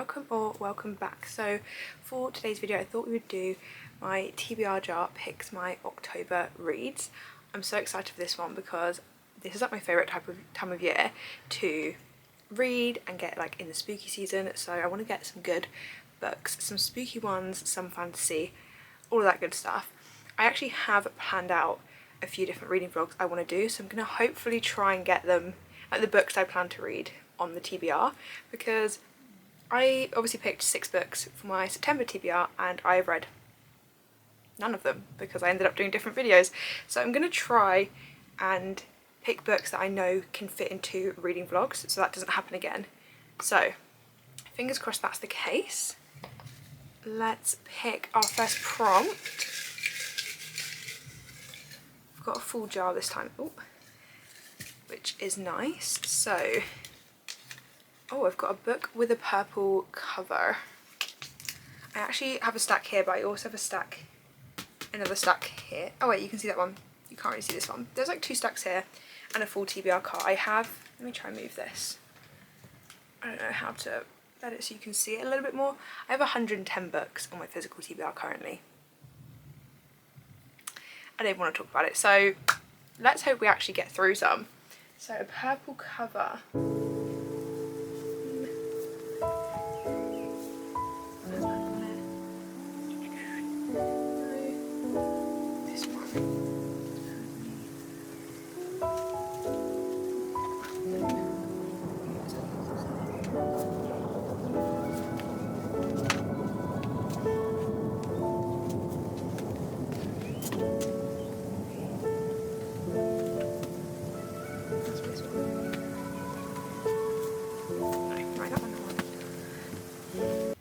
welcome or welcome back. So for today's video I thought we would do my TBR jar picks my October reads. I'm so excited for this one because this is like my favourite time of year to read and get like in the spooky season, so I want to get some good books, some spooky ones, some fantasy, all of that good stuff. I actually have planned out a few different reading vlogs I want to do, so I'm going to hopefully try and get them, like the books I plan to read, on the TBR, because I obviously picked 6 books for my September TBR and I have read none of them because I ended up doing different videos. So I'm going to try and pick books that I know can fit into reading vlogs so that doesn't happen again. So fingers crossed that's the case. Let's pick our first prompt. I've got a full jar this time, which is nice. So, I've got a book with a purple cover. I actually have a stack here, but I also have another stack here. Oh wait, you can see that one. You can't really see this one. There's like 2 stacks here and a full TBR cart. Let me try and move this. I don't know how to let it so you can see it a little bit more. I have 110 books on my physical TBR currently. I don't want to talk about it, so let's hope we actually get through some. So a purple cover. This one.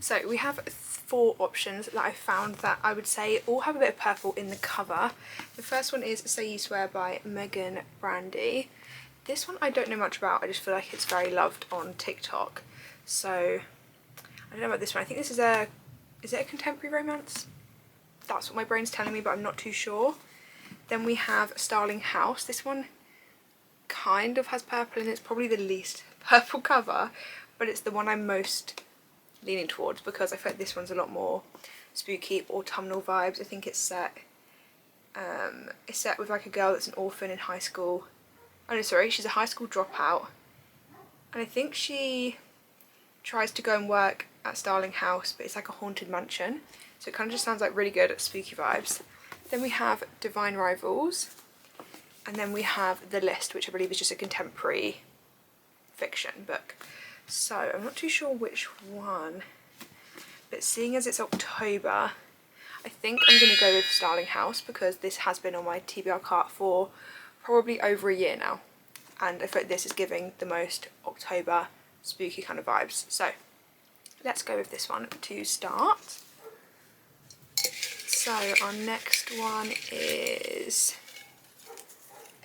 So we have 4 options that I found that I would say all have a bit of purple in the cover. The first one is Say You Swear by Megan Brandy. This one I don't know much about, I just feel like it's very loved on TikTok. So I don't know about this one. I think this is is it a contemporary romance? That's what my brain's telling me, but I'm not too sure. Then we have Starling House. This one kind of has purple and it's probably the least purple cover, but it's the one I'm most leaning towards because I feel like this one's a lot more spooky, autumnal vibes. I think it's set with like a girl that's an orphan in high school. Oh no, sorry, she's a high school dropout, and I think she tries to go and work at Starling House, but it's like a haunted mansion, so it kind of just sounds like really good at spooky vibes. Then we have Divine Rivals, and then we have The List, which I believe is just a contemporary fiction book. So I'm not too sure which one, but seeing as it's October, I think I'm going to go with Starling House because this has been on my TBR cart for probably over a year now, and I feel like this is giving the most October spooky kind of vibes. So let's go with this one to start. So our next one is,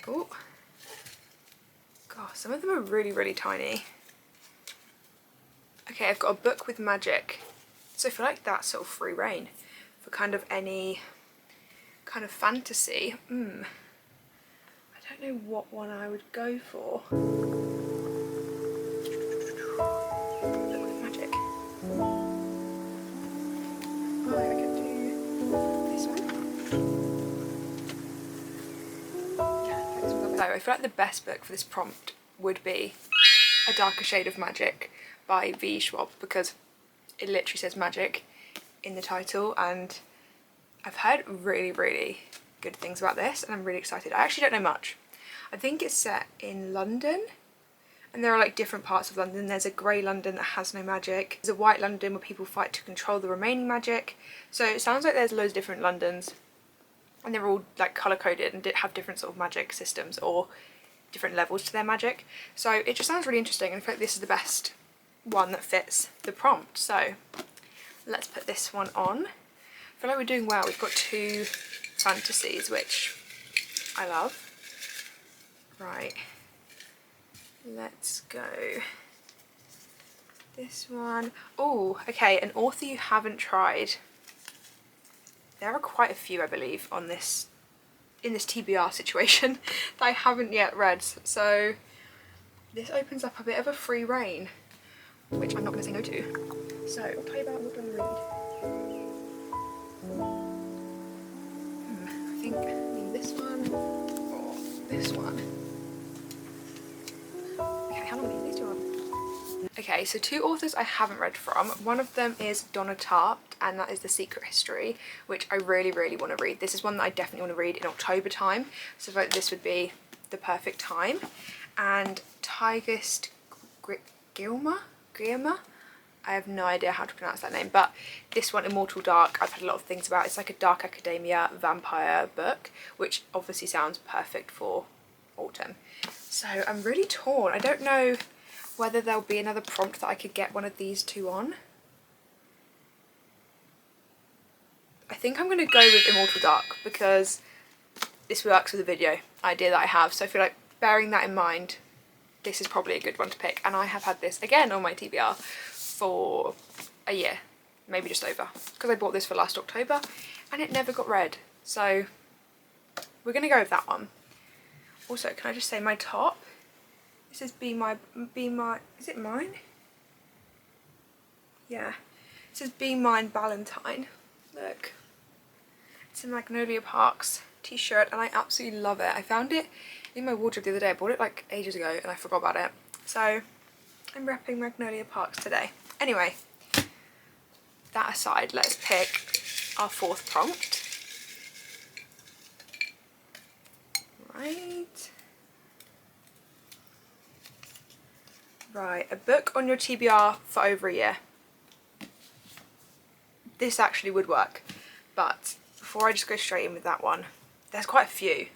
oh gosh, some of them are really, really tiny. Okay, I've got a book with magic, so I feel like that's sort of free reign for kind of any kind of fantasy. I don't know what one I would go for. Book with magic. Oh, I could do this one. Yeah, this one. So I feel like the best book for this prompt would be A Darker Shade of Magic by V. Schwab, because it literally says magic in the title and I've heard really, really good things about this and I'm really excited. I actually don't know much. I think it's set in London and there are like different parts of London. There's a grey London that has no magic. There's a white London where people fight to control the remaining magic. So it sounds like there's loads of different Londons and they're all like colour coded and have different sort of magic systems or different levels to their magic. So it just sounds really interesting and I feel like this is the best one that fits the prompt. So let's put this one on. I feel like we're doing well. We've got 2 fantasies, which I love. Right, let's go. This one. Oh, okay, an author you haven't tried. There are quite a few, I believe, on this in this TBR situation that I haven't yet read. So this opens up a bit of a free reign, which I'm not going to say no to. So, October, what do I read? I think this one or this one. Okay, how long are these two on? Okay, so two authors I haven't read from. One of them is Donna Tartt, and that is The Secret History, which I really, really want to read. This is one that I definitely want to read in October time, so I feel like this would be the perfect time. And Tigist Gilmer? I have no idea how to pronounce that name, but this one, Immortal Dark, I've had a lot of things about. It's like a dark academia vampire book, which obviously sounds perfect for autumn. So I'm really torn. I don't know whether there'll be another prompt that I could get one of these two on. I think I'm going to go with Immortal Dark because this works with the video idea that I have. So I feel like bearing that in mind, this is probably a good one to pick. And I have had this again on my TBR for a year, maybe just over, because I bought this for last October and it never got read. So we're going to go with that one. Also, can I just say my top? This is Be My, is it mine? Yeah. This is Be Mine Valentine. Look. It's a Magnolia Parks t-shirt and I absolutely love it. I found it in my wardrobe the other day. I bought it like ages ago and I forgot about it. So I'm repping Magnolia Parks today. Anyway, that aside, let's pick our fourth prompt. Right, a book on your TBR for over a year. This actually would work, but before I just go straight in with that one, there's quite a few.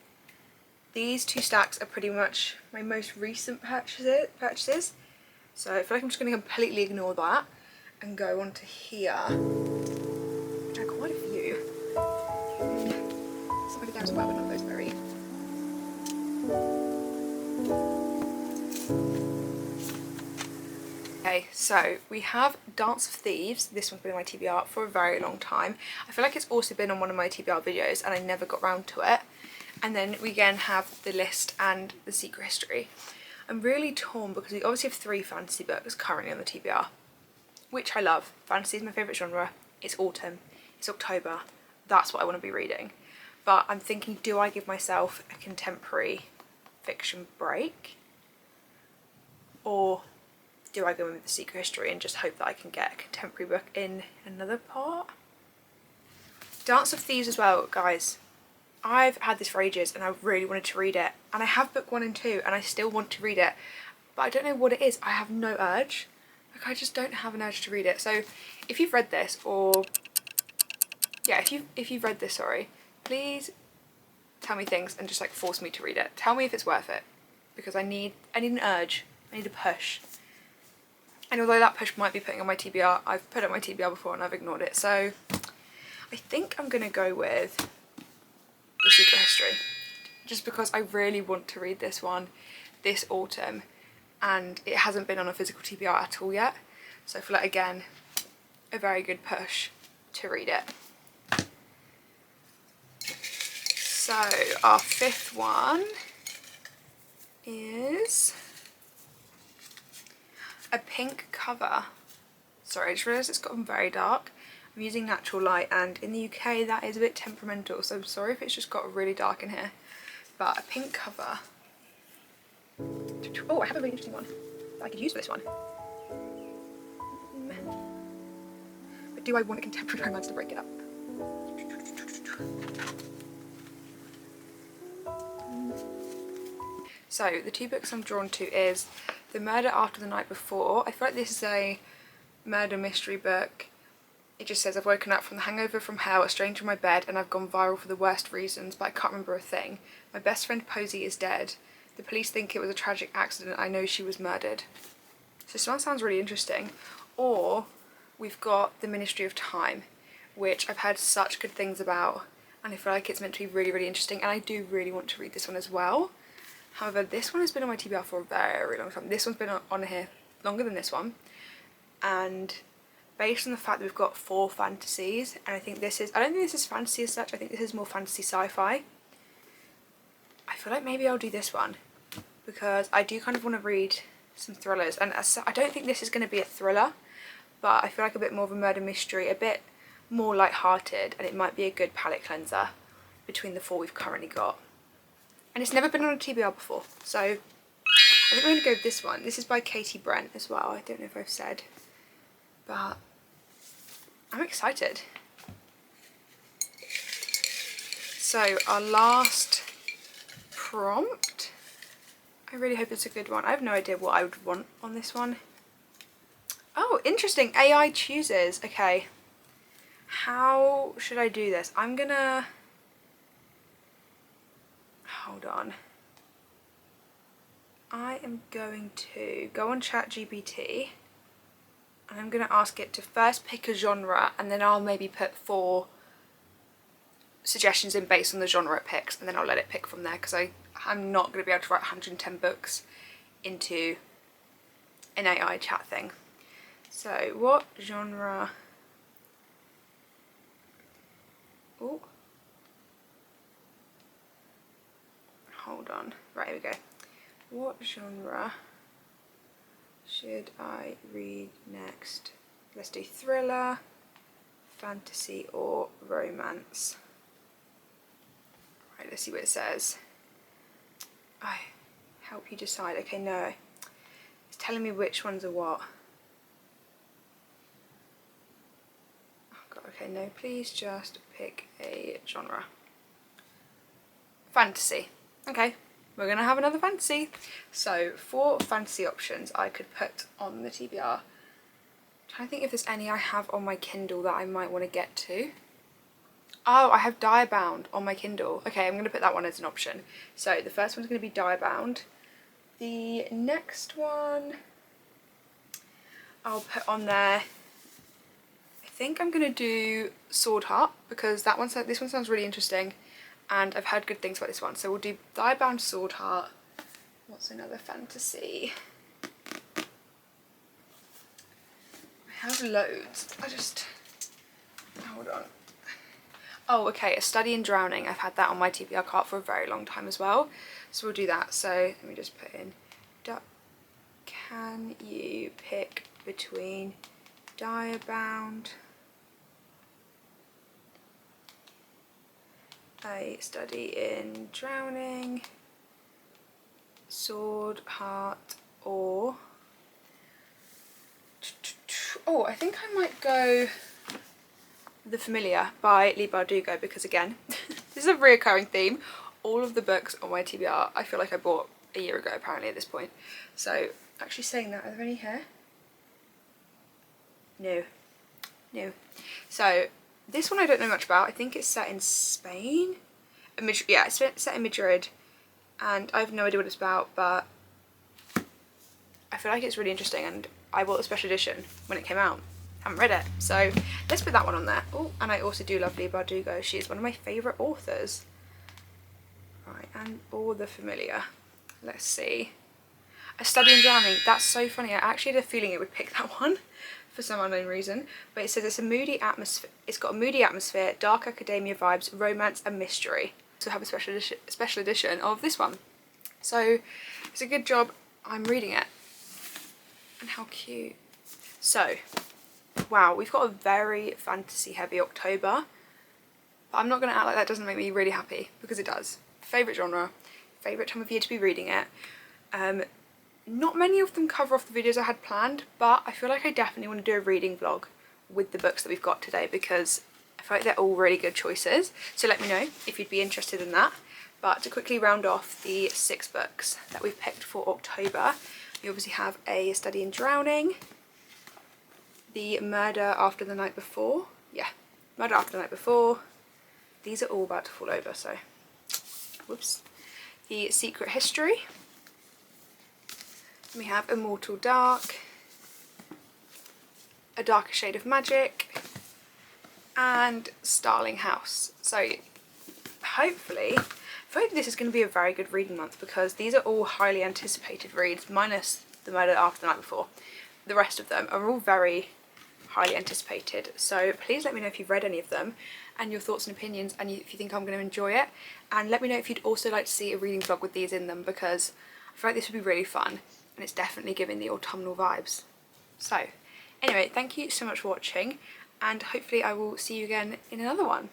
These two stacks are pretty much my most recent purchases. So I feel like I'm just going to completely ignore that and go on to here, which are quite a few. Somebody down as well, but not those very. Okay, so we have Dance of Thieves. This one's been on my TBR for a very long time. I feel like it's also been on one of my TBR videos and I never got round to it. And then we again have The List and The Secret History. I'm really torn because we obviously have 3 fantasy books currently on the TBR, which I love. Fantasy is my favourite genre. It's autumn. It's October. That's what I want to be reading. But I'm thinking, do I give myself a contemporary fiction break? Or do I go in with The Secret History and just hope that I can get a contemporary book in another part? Dance of Thieves as well, guys. I've had this for ages and I really wanted to read it. And I have book 1 and 2 and I still want to read it. But I don't know what it is. I have no urge. Like, I just don't have an urge to read it. So if you've read this, or yeah, if you've read this, sorry, please tell me things and just like force me to read it. Tell me if it's worth it. Because I need an urge. I need a push. And although that push might be putting on my TBR, I've put it on my TBR before and I've ignored it. So I think I'm going to go with The Secret History. Just because I really want to read this one this autumn. And it hasn't been on a physical TBR at all yet. So I feel like, again, a very good push to read it. So our 5th one is a pink cover. Sorry, I just realised it's gotten very dark. I'm using natural light and in the UK that is a bit temperamental, so I'm sorry if it's just got really dark in here. But a pink cover. Oh, I have a really interesting one that I could use for this one. But do I want a contemporary romance to break it up? So the 2 books I'm drawn to is The Murder After the Night Before. I feel like this is a murder mystery book. It just says, I've woken up from the hangover from hell, a stranger in my bed, and I've gone viral for the worst reasons, but I can't remember a thing. My best friend Posey is dead. The police think it was a tragic accident. I know she was murdered. So this one sounds really interesting. Or we've got The Ministry of Time, which I've heard such good things about, and I feel like it's meant to be really, really interesting, and I do really want to read this one as well. However, this one has been on my TBR for a very long time. This one's been on here longer than this one. And based on the fact that we've got 4 fantasies, and I think this is, I don't think this is fantasy as such, I think this is more fantasy sci-fi. I feel like maybe I'll do this one because I do kind of want to read some thrillers. And I don't think this is going to be a thriller, but I feel like a bit more of a murder mystery, a bit more light-hearted, and it might be a good palette cleanser between the 4 we've currently got. And it's never been on a TBR before, so I think we're going to go with this one. This is by Katie Brent as well. I don't know if I've said, but I'm excited. So our last prompt, I really hope it's a good one. I have no idea what I would want on this one. Oh, interesting. AI chooses. Okay. How should I do this? I'm gonna... Hold on. I am going to go on ChatGPT and I'm going to ask it to first pick a genre, and then I'll maybe put 4 suggestions in based on the genre it picks, and then I'll let it pick from there, because I'm not going to be able to write 110 books into an AI chat thing. So what genre... Oh, hold on. Right, here we go. What genre should I read next? Let's do thriller, fantasy, or romance. Right, let's see what it says. I help you decide. Okay, no. It's telling me which ones are what. Oh god, okay, no, please just pick a genre. Fantasy. Okay. We're going to have another fantasy. So 4 fantasy options I could put on the TBR. I'm trying to think if there's any I have on my Kindle that I might want to get to. Oh, I have Diabound on my Kindle. Okay, I'm going to put that one as an option. So the first one's going to be Diabound. The next one I'll put on there, I think I'm going to do Sword Heart, because this one sounds really interesting. And I've heard good things about this one, so we'll do Diabound, Sword Heart. What's another fantasy? I have loads. Hold on. Oh, okay, A Study in Drowning. I've had that on my TBR cart for a very long time as well. So we'll do that. So let me just put in, can you pick between Diabound, A Study in Drowning, Sword Heart, or... Oh, I think I might go The Familiar by Leigh Bardugo, because again, this is a reoccurring theme. All of the books on my TBR I feel like I bought a year ago apparently at this point. So actually saying that, are there any here? No. No. So this one I don't know much about. I think it's set in Spain. Yeah, it's set in Madrid, and I have no idea what it's about, but I feel like it's really interesting, and I bought the special edition when it came out. Haven't read it, so let's put that one on there. Oh, and I also do love Leigh Bardugo. She is one of my favourite authors. Right, and all The Familiar. Let's see. A Study in Drowning. That's so funny. I actually had a feeling it would pick that one for some unknown reason, but it says it's a moody atmosphere. It's got a moody atmosphere, dark academia vibes, romance and mystery. So have a special edition of this one. So it's a good job I'm reading it. And how cute. So, wow, we've got a very fantasy heavy October, but I'm not going to act like that doesn't make me really happy, because it does. Favourite genre, favourite time of year to be reading it. Not many of them cover off the videos I had planned, but I feel like I definitely want to do a reading vlog with the books that we've got today, because I feel like they're all really good choices. So let me know if you'd be interested in that. But to quickly round off the 6 books that we've picked for October, we obviously have A Study in Drowning, The Murder After the Night Before. Yeah, Murder After the Night Before. These are all about to fall over, so whoops. The Secret History. We have Immortal Dark, A Darker Shade of Magic, and Starling House. So hopefully, I feel like this is going to be a very good reading month, because these are all highly anticipated reads, minus The Murder After the Night Before. The rest of them are all very highly anticipated, so please let me know if you've read any of them and your thoughts and opinions, and if you think I'm going to enjoy it, and let me know if you'd also like to see a reading vlog with these in them, because I feel like this would be really fun and it's definitely giving the autumnal vibes. So Anyway, thank you so much for watching, and hopefully I will see you again in another one.